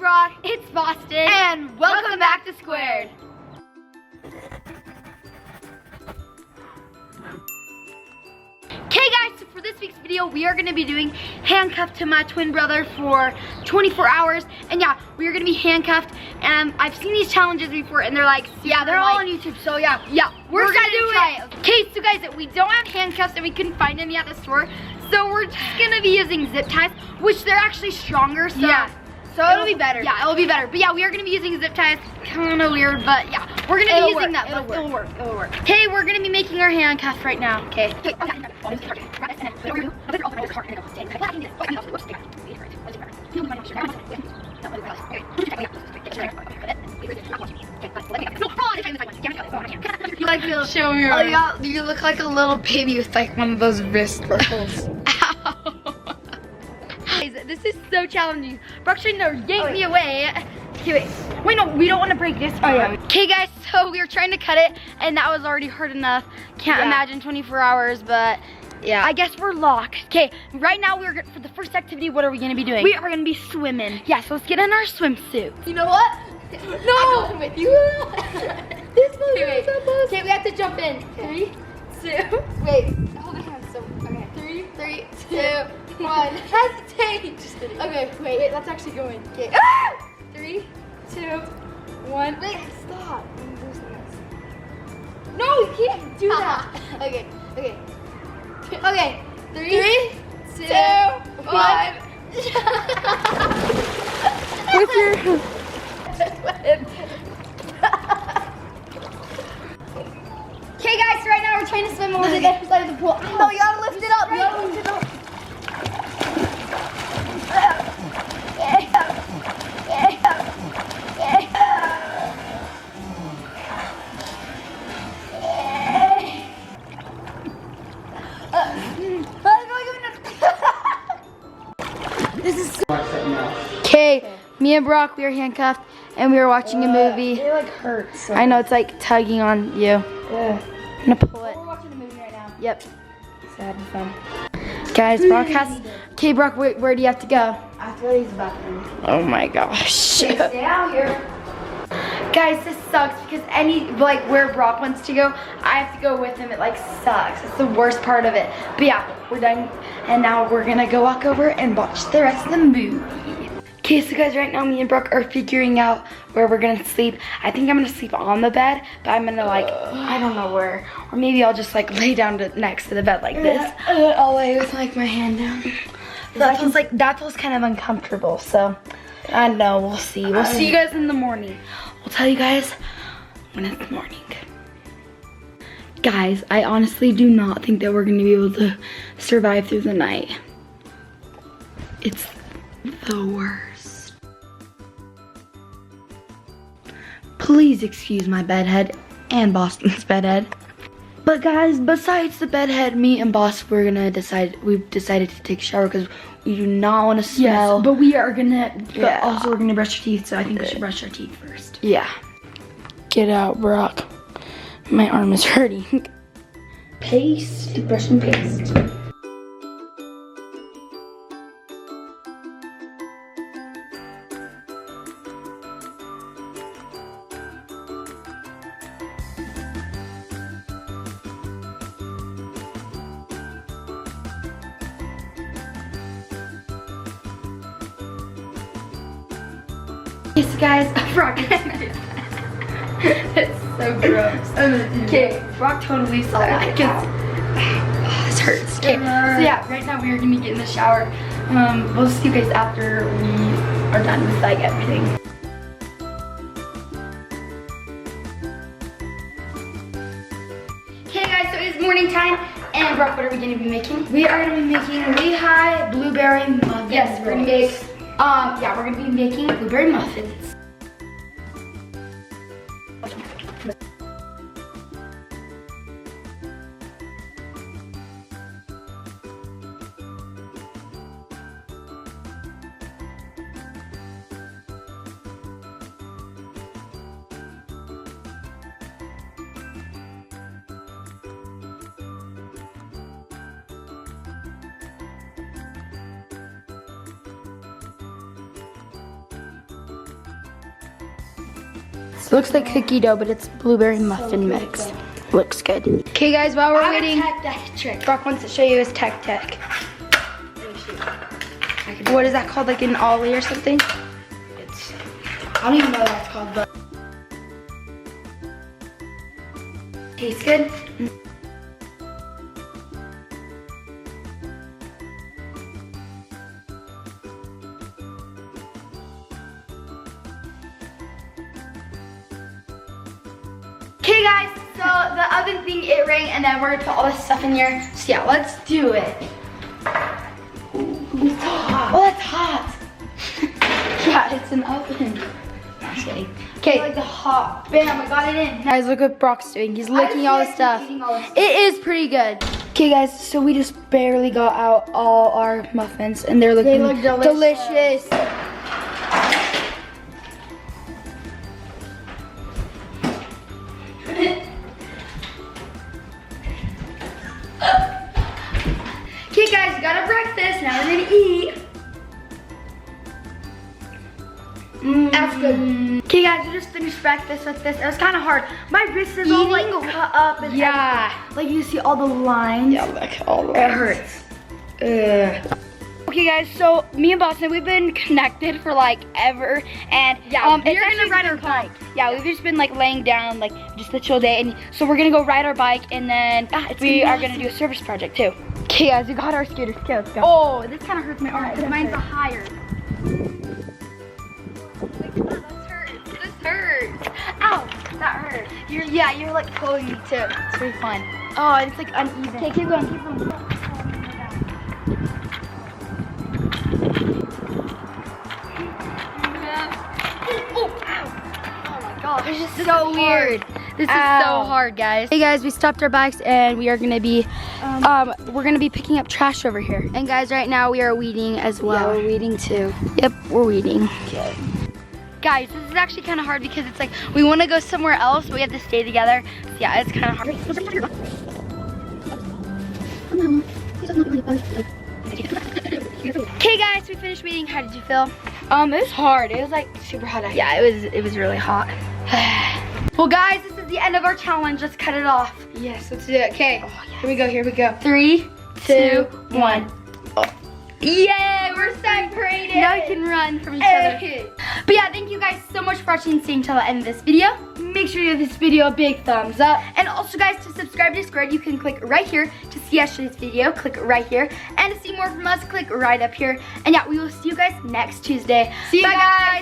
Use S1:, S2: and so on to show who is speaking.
S1: Brock. It's Boston.
S2: And welcome back to Squared.
S1: Okay guys, so for this week's video, we are gonna be doing handcuffed to my twin brother for 24 hours. And yeah, we are gonna be handcuffed. And I've seen these challenges before and they're like,
S2: Yeah, they're all on YouTube, so yeah.
S1: we're gonna
S2: do
S1: try
S2: it.
S1: Okay, so guys, we don't have handcuffs and we couldn't find any at the store. So we're just gonna be using zip ties, which they're actually stronger, so
S2: Yeah, so it'll be better.
S1: Yeah, it'll be better. But yeah, we are gonna be using zip ties. Kinda weird, but yeah, we're gonna be using that.
S2: It'll work.
S1: Okay, we're gonna be making our handcuff right now. Okay.
S2: Show me. Oh yeah, you look like a little baby with like one of those wrist buckles.
S1: Guys, this is so challenging. Brock's trying to yank me away. Okay, wait, no, we don't want to break this. Oh yeah. Okay, guys, so we were trying to cut it, and that was already hard enough. Can't imagine 24 hours, but
S2: Yeah.
S1: I guess we're locked. Okay, right now we're for the first activity. What are we gonna be doing?
S2: We are gonna be swimming.
S1: Yeah, so let's get in our swimsuits.
S2: You know what?
S1: No.
S2: I'm going with you. This one is supposed. Okay, we have to jump in. 3, 2. Wait, hold your hands. So okay. 3, 2, 1. Hesitate. Just kidding. Okay, wait. That's actually going. Okay. 3, 2, 1. Wait, stop. I'm losing this. No, you can't do that. Okay. 3, 2, 1.
S1: With your
S2: Okay guys, so right now we're trying to swim over to the other side of the pool. No, you gotta lift it up. You gotta lift it up. This is
S1: Okay, me and Brock, we are handcuffed and we are watching a movie.
S2: It like hurts. So.
S1: I know, it's like tugging on you. I'm gonna pull it.
S2: We're watching a movie right now.
S1: Yep. Sad and fun. Guys, Brock has. Okay, Brock, where do you have to go?
S2: I have to go to the bathroom.
S1: Oh my gosh.
S2: Stay out here.
S1: Guys, this sucks because like where Brock wants to go, I have to go with him. It like sucks. It's the worst part of it. But yeah, we're done. And now we're gonna go walk over and watch the rest of the movie. Okay, so guys, right now me and Brock are figuring out where we're gonna sleep. I think I'm gonna sleep on the bed, but I'm gonna like, I don't know where. Or maybe I'll just like lay down next to the bed like this.
S2: I'll lay with like my hand down.
S1: That feels kind of uncomfortable, so I don't know, we'll see. We'll see you guys in the morning. We'll tell you guys when it's morning. Guys, I honestly do not think that we're gonna be able to survive through the night. It's the worst. Please excuse my bedhead and Boston's bedhead. But guys, besides the bedhead, me and Boss, we've decided to take a shower because we do not want to smell.
S2: Yes, but we are gonna,
S1: Yeah.
S2: but also we're gonna brush our teeth, so I think we should brush our teeth first.
S1: Yeah. Get out, Brock. My arm is hurting.
S2: Paste, toothbrush and paste.
S1: Yes, guys, Brock. It's so gross. Okay, Brock totally saw that. This hurts. Okay, so yeah, right now we are gonna get in the shower. We'll see you guys after we are done with like everything. Okay, guys, so it's morning time. And Brock, what are we gonna be making?
S2: We are gonna be making Lehigh blueberry muffins.
S1: Yes, we're gonna make. Yeah, we're gonna be making blueberry muffins. Looks like cookie dough, but it's blueberry muffin mix. Looks good. Okay guys, while we're waiting, Brock wants to show you his tech. What is that called, like an ollie or something?
S2: I don't even know what that's called, but
S1: Tastes good? Okay guys, so the oven thing, it rang, and then we're gonna put all this stuff in here. So yeah, let's do it. Ooh, it's hot. Oh, that's hot. Yeah, it's an oven. I'm just kidding. Okay, like the hot. Bam, I got it in. Guys, look what Brock's doing. He's licking all the stuff. It is pretty good. Okay guys, so we just barely got out all our muffins, and they look delicious. Okay guys, we got our breakfast, now we're gonna eat. That's good. Okay guys, we just finished breakfast with this. It was kind of hard. My wrist is all like cut up and everything. Like you see all the lines. Yeah, like all the lines. It hurts. Okay guys, so me and Boston, we've been connected for like ever, and
S2: yeah,
S1: we're gonna ride our bike. Yeah, we've just been like laying down, like just a chill day, and so we're gonna go ride our bike, and then we are gonna do a service project too. Okay guys, we got our scooters. Okay, let's go. Oh, this kind of hurts my arm because mine's higher. This hurts. Ow, that hurt. You're like pulling me too. It's pretty fun. Oh, it's like uneven. Okay, keep going, keep going. This is so weird. This is so hard, guys. Hey guys, we stopped our bikes and we are gonna be picking up trash over here. And guys, right now we are weeding as well. Yeah, we're weeding too. Yep, we're weeding. Okay. Guys, this is actually kind of hard because it's like we want to go somewhere else, but we have to stay together. So yeah, it's kind of hard. Okay guys, we finished weeding. How did you feel? It was hard. It was like super hot. Yeah, it was really hot. Well guys, this is the end of our challenge. Let's cut it off.
S2: yes, let's do it. Okay,
S1: Oh, yes.
S2: Here we go.
S1: 3, 2, 1.
S2: Oh.
S1: Yeah, we're separated. Now we can run from each other. But yeah, thank you guys so much for watching and staying till the end of this video. Make sure you give this video a big thumbs up. And also guys, to subscribe to Squared, you can click right here. To see yesterday's video, click right here. And to see more from us, click right up here. And yeah, we will see you guys next Tuesday.
S2: See you guys.